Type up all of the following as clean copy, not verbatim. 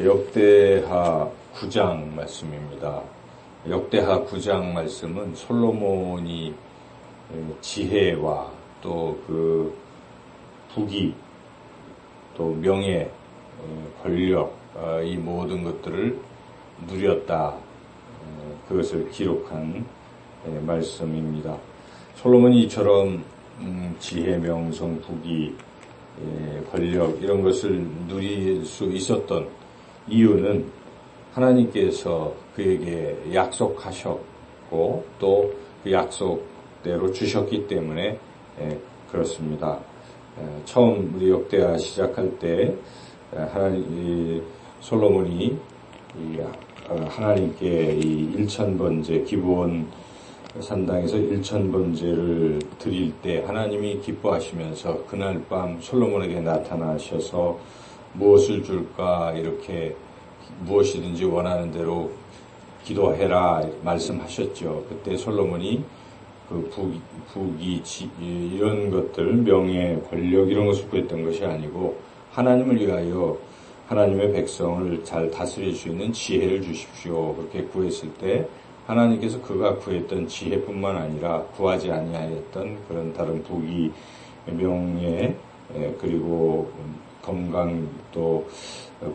역대하 9장 말씀입니다. 역대하 9장 말씀은 솔로몬이 지혜와 또 그 부귀, 또 명예, 권력, 이 모든 것들을 누렸다. 그것을 기록한 말씀입니다. 솔로몬이 이처럼 지혜, 명성, 부귀, 권력 이런 것을 누릴 수 있었던 이유는 하나님께서 그에게 약속하셨고 또 그 약속대로 주셨기 때문에 그렇습니다. 처음 우리 역대하 시작할 때 솔로몬이 하나님께 이 1000번제 기브온 산당에서 1000번제를 드릴 때 하나님이 기뻐하시면서 그날 밤 솔로몬에게 나타나셔서 무엇을 줄까 이렇게 무엇이든지 원하는 대로 기도해라 말씀하셨죠. 그때 솔로몬이 그 부귀, 이런 것들, 명예, 권력 이런 것을 구했던 것이 아니고 하나님을 위하여 하나님의 백성을 잘 다스릴 수 있는 지혜를 주십시오. 그렇게 구했을 때 하나님께서 그가 구했던 지혜뿐만 아니라 구하지 아니하였던 그런 다른 부귀, 명예, 그리고 건강 또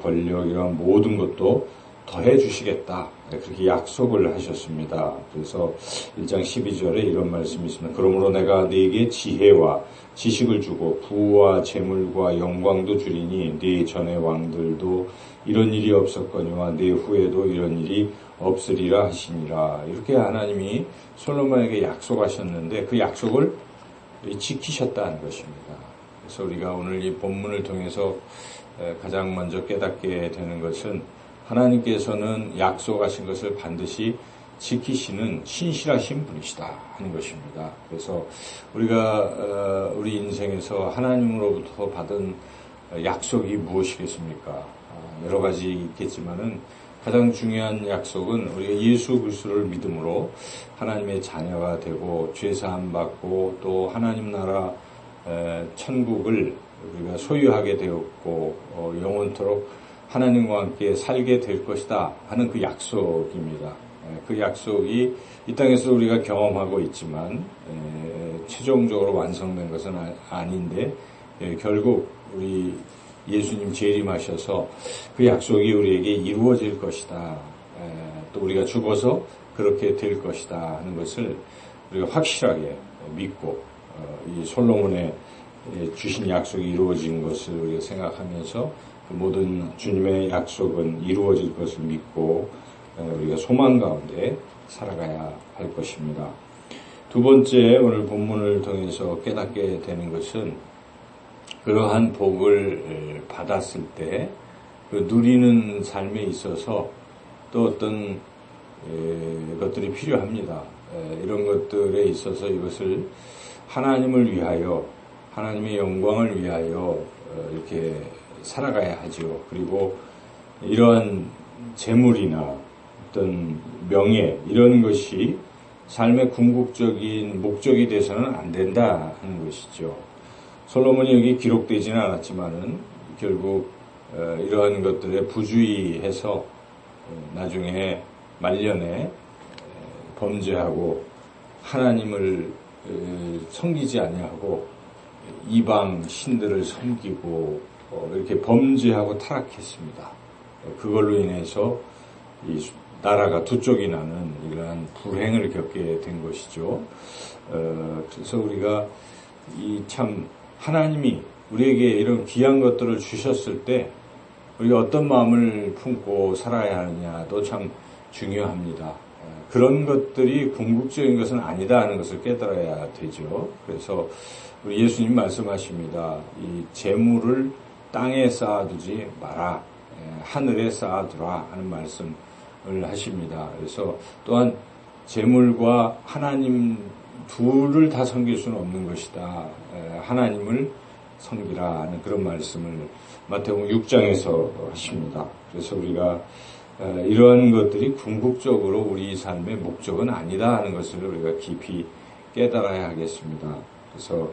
권력 이런 모든 것도 더해 주시겠다. 그렇게 약속을 하셨습니다. 그래서 1장 12절에 이런 말씀이 있습니다. 그러므로 내가 네게 지혜와 지식을 주고 부와 재물과 영광도 주리니 네 전의 왕들도 이런 일이 없었거니와 네 후에도 이런 일이 없으리라 하시니라. 이렇게 하나님이 솔로몬에게 약속하셨는데 그 약속을 지키셨다는 것입니다. 그래서 우리가 오늘 이 본문을 통해서 가장 먼저 깨닫게 되는 것은 하나님께서는 약속하신 것을 반드시 지키시는 신실하신 분이시다 하는 것입니다. 그래서 우리가 우리 인생에서 하나님으로부터 받은 약속이 무엇이겠습니까? 여러 가지 있겠지만은 가장 중요한 약속은 우리가 예수 그리스도를 믿음으로 하나님의 자녀가 되고 죄사함 받고 또 하나님 나라 천국을 우리가 소유하게 되었고 영원토록 하나님과 함께 살게 될 것이다 하는 그 약속입니다. 그 약속이 이 땅에서 우리가 경험하고 있지만 최종적으로 완성된 것은 아닌데 결국 우리 예수님 재림하셔서 그 약속이 우리에게 이루어질 것이다. 또 우리가 죽어서 그렇게 될 것이다 하는 것을 우리가 확실하게 믿고 이 솔로몬의 주신 약속이 이루어진 것을 우리가 생각하면서 그 모든 주님의 약속은 이루어질 것을 믿고 우리가 소망 가운데 살아가야 할 것입니다. 두 번째 오늘 본문을 통해서 깨닫게 되는 것은 그러한 복을 받았을 때 그 누리는 삶에 있어서 또 어떤 것들이 필요합니다. 이런 것들에 있어서 이것을 하나님을 위하여 하나님의 영광을 위하여 이렇게 살아가야 하죠. 그리고 이러한 재물이나 어떤 명예 이런 것이 삶의 궁극적인 목적이 돼서는 안 된다 하는 것이죠. 솔로몬이 여기 기록되지는 않았지만은 결국 이러한 것들에 부주의해서 나중에 말년에 범죄하고 하나님을 섬기지 아니하고 이방 신들을 섬기고 이렇게 범죄하고 타락했습니다. 그걸로 인해서 이 나라가 두 쪽이 나는 이러한 불행을 겪게 된 것이죠. 그래서 우리가 이 참 하나님이 우리에게 이런 귀한 것들을 주셨을 때 우리가 어떤 마음을 품고 살아야 하느냐도 참 중요합니다. 그런 것들이 궁극적인 것은 아니다 하는 것을 깨달아야 되죠. 그래서 우리 예수님 말씀하십니다. 이 재물을 땅에 쌓아두지 마라. 하늘에 쌓아두라 하는 말씀을 하십니다. 그래서 또한 재물과 하나님 둘을 다 섬길 수는 없는 것이다. 하나님을 섬기라 하는 그런 말씀을 마태복음 6장에서 하십니다. 그래서 우리가 이러한 것들이 궁극적으로 우리 삶의 목적은 아니다 하는 것을 우리가 깊이 깨달아야 하겠습니다. 그래서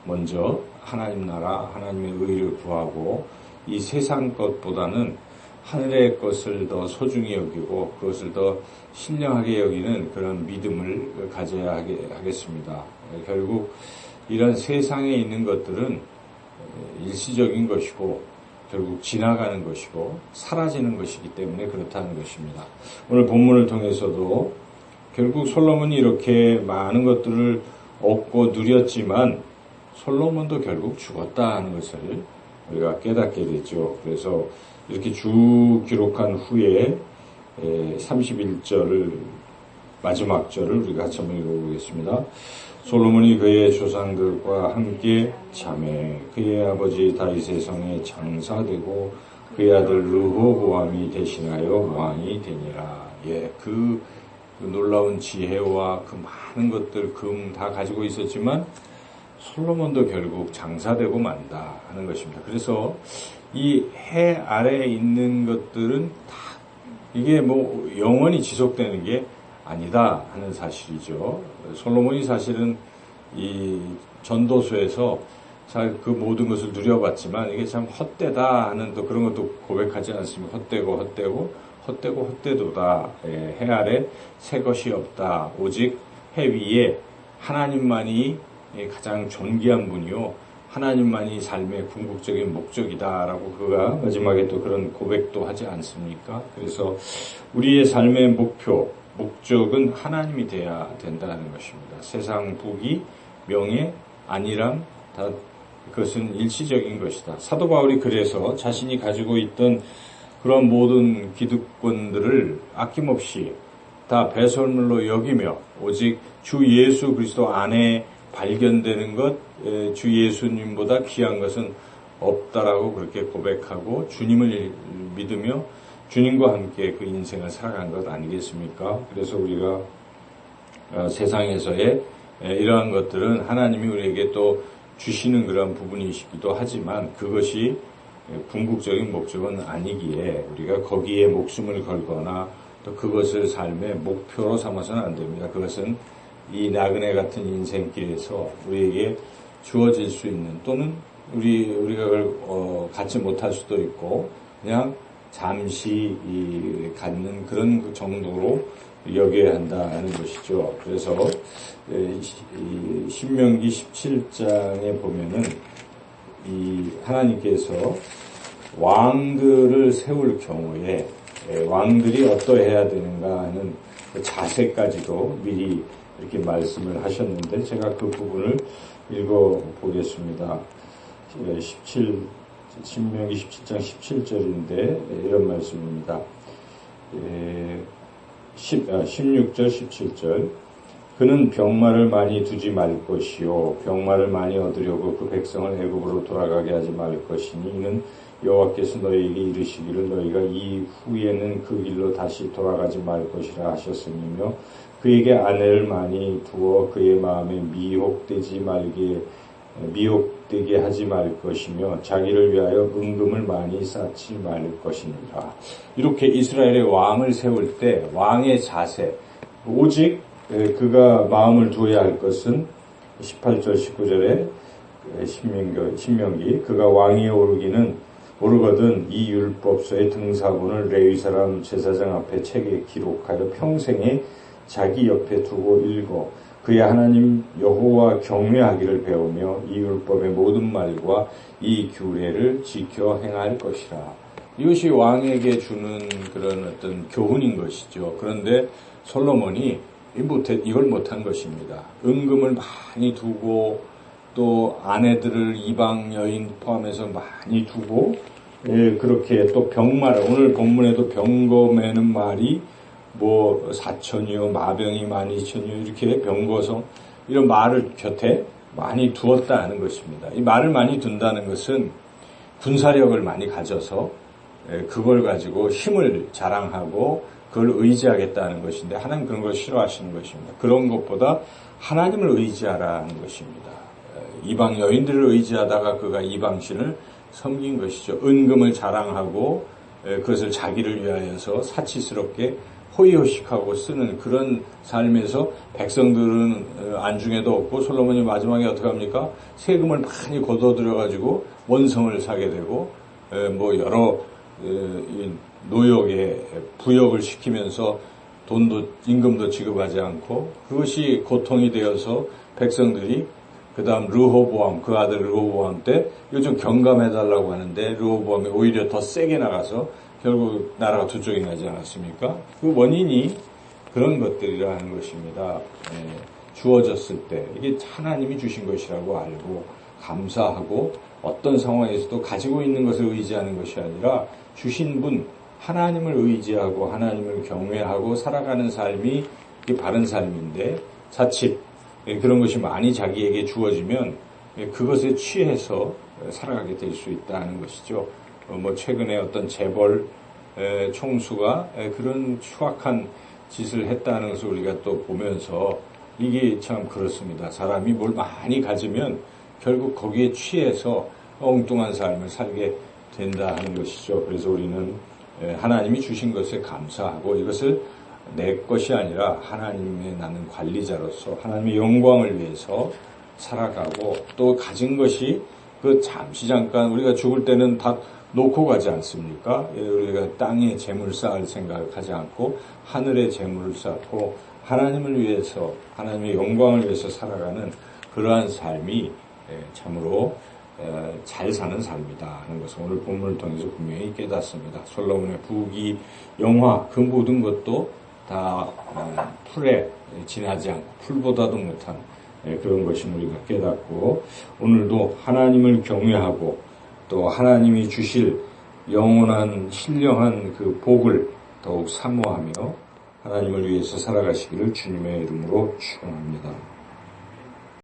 먼저 하나님 나라, 하나님의 의를 구하고 이 세상 것보다는 하늘의 것을 더 소중히 여기고 그것을 더 신령하게 여기는 그런 믿음을 가져야 하겠습니다. 결국 이런 세상에 있는 것들은 일시적인 것이고 결국 지나가는 것이고 사라지는 것이기 때문에 그렇다는 것입니다. 오늘 본문을 통해서도 결국 솔로몬이 이렇게 많은 것들을 얻고 누렸지만 솔로몬도 결국 죽었다 하는 것을 우리가 깨닫게 되죠. 그래서 이렇게 쭉 기록한 후에 31절을 마지막 절을 우리가 같이 한번 읽어보겠습니다. 솔로몬이 그의 조상들과 함께 잠에 그의 아버지 다윗의 성에 장사되고 그의 아들 르호보암이 대신하여 왕이 되니라. 그 놀라운 지혜와 그 많은 것들 금 다 가지고 있었지만 솔로몬도 결국 장사되고 만다 하는 것입니다. 그래서 이 해 아래에 있는 것들은 다 이게 뭐 영원히 지속되는 게 아니다 하는 사실이죠. 솔로몬이 사실은 이 전도서에서 잘 그 모든 것을 누려봤지만 이게 참 헛되다 하는 또 그런 것도 고백하지 않습니까? 헛되도다. 해 아래 새 것이 없다. 오직 해 위에 하나님만이 가장 존귀한 분이요. 하나님만이 삶의 궁극적인 목적이다라고 그가 마지막에 또 그런 고백도 하지 않습니까? 그래서 우리의 삶의 목적은 하나님이 돼야 된다는 것입니다. 세상 부귀, 명예, 안일함 다 그것은 일시적인 것이다. 사도 바울이 그래서 자신이 가지고 있던 그런 모든 기득권들을 아낌없이 다 배설물로 여기며 오직 주 예수 그리스도 안에 발견되는 것, 주 예수님보다 귀한 것은 없다라고 그렇게 고백하고 주님을 믿으며 주님과 함께 그 인생을 살아간 것 아니겠습니까? 그래서 우리가 세상에서의 이러한 것들은 하나님이 우리에게 또 주시는 그런 부분이시기도 하지만 그것이 궁극적인 목적은 아니기에 우리가 거기에 목숨을 걸거나 또 그것을 삶의 목표로 삼아서는 안 됩니다. 그것은 이 나그네 같은 인생길에서 우리에게 주어질 수 있는 또는 우리가 그걸 갖지 못할 수도 있고 그냥 잠시 갖는 그런 정도로 여겨야 한다는 것이죠. 그래서 신명기 17장에 보면은 이 하나님께서 왕들을 세울 경우에 왕들이 어떠해야 되는가 하는 그 자세까지도 미리 이렇게 말씀을 하셨는데 제가 그 부분을 읽어보겠습니다. 신명기 17장 17절인데 이런 말씀입니다. 16절 17절 그는 병마를 많이 두지 말 것이요 병마를 많이 얻으려고 그 백성을 애굽으로 돌아가게 하지 말 것이니 이는 여호와께서 너희에게 이르시기를 너희가 이 후에는 그 길로 다시 돌아가지 말 것이라 하셨으며 그에게 아내를 많이 두어 그의 마음에 미혹되게 하지 말 것이며 자기를 위하여 은금을 많이 쌓지 말 것이니라. 이렇게 이스라엘의 왕을 세울 때 왕의 자세 오직 그가 마음을 두어야 할 것은 18절 19절에 신명기 그가 왕위에 오르거든 이 율법서의 등사본을 레위 사람 제사장 앞에 책에 기록하여 평생에 자기 옆에 두고 읽어 그의 하나님 여호와 경외하기를 배우며 이 율법의 모든 말과 이 규례를 지켜 행할 것이라. 이것이 왕에게 주는 그런 어떤 교훈인 것이죠. 그런데 솔로몬이 이걸 못한 것입니다. 은금을 많이 두고 또 아내들을 이방 여인 포함해서 많이 두고 그렇게 또 병마를 오늘 본문에도 병거매는 말이 뭐 4천이요 마병이 12,000이요 이렇게 병거성 이런 말을 곁에 많이 두었다 하는 것입니다. 이 말을 많이 둔다는 것은 군사력을 많이 가져서 그걸 가지고 힘을 자랑하고 그걸 의지하겠다는 것인데 하나님 그런 걸 싫어하시는 것입니다. 그런 것보다 하나님을 의지하라는 것입니다. 이방 여인들을 의지하다가 그가 이방신을 섬긴 것이죠. 은금을 자랑하고 그것을 자기를 위하여서 사치스럽게 호의호식하고 쓰는 그런 삶에서 백성들은 안중에도 없고 솔로몬이 마지막에 어떻게 합니까? 세금을 많이 걷어들여가지고 원성을 사게 되고 뭐 여러 이 노역에 부역을 시키면서 돈도 임금도 지급하지 않고 그것이 고통이 되어서 백성들이 그 다음 르호보암, 그 아들 르호보암 때 요즘 경감해달라고 하는데 르호보암이 오히려 더 세게 나가서 결국 나라가 두 쪽이 나지 않았습니까? 그 원인이 그런 것들이라는 것입니다. 주어졌을 때 이게 하나님이 주신 것이라고 알고 감사하고 어떤 상황에서도 가지고 있는 것을 의지하는 것이 아니라 주신 분 하나님을 의지하고 하나님을 경외하고 살아가는 삶이 바른 삶인데 자칫 그런 것이 많이 자기에게 주어지면 그것에 취해서 살아가게 될 수 있다는 것이죠. 최근에 어떤 재벌 총수가 그런 추악한 짓을 했다는 것을 우리가 또 보면서 이게 참 그렇습니다. 사람이 뭘 많이 가지면 결국 거기에 취해서 엉뚱한 삶을 살게 된다 하는 것이죠. 그래서 우리는 하나님이 주신 것에 감사하고 이것을 내 것이 아니라 하나님의 나는 관리자로서 하나님의 영광을 위해서 살아가고 또 가진 것이 그 잠시 잠깐 우리가 죽을 때는 다 놓고 가지 않습니까? 우리가 땅에 재물 쌓을 생각을 하지 않고 하늘에 재물을 쌓고 하나님을 위해서 하나님의 영광을 위해서 살아가는 그러한 삶이 참으로 잘 사는 삶이다 하는 것을 오늘 본문을 통해서 분명히 깨닫습니다. 솔로몬의 부귀, 영화 그 모든 것도 다 풀에 지나지 않고 풀보다도 못한 그런 것을 우리가 깨닫고 오늘도 하나님을 경외하고 또 하나님이 주실 영원한 신령한 그 복을 더욱 사모하며 하나님을 위해서 살아가시기를 주님의 이름으로 축원합니다.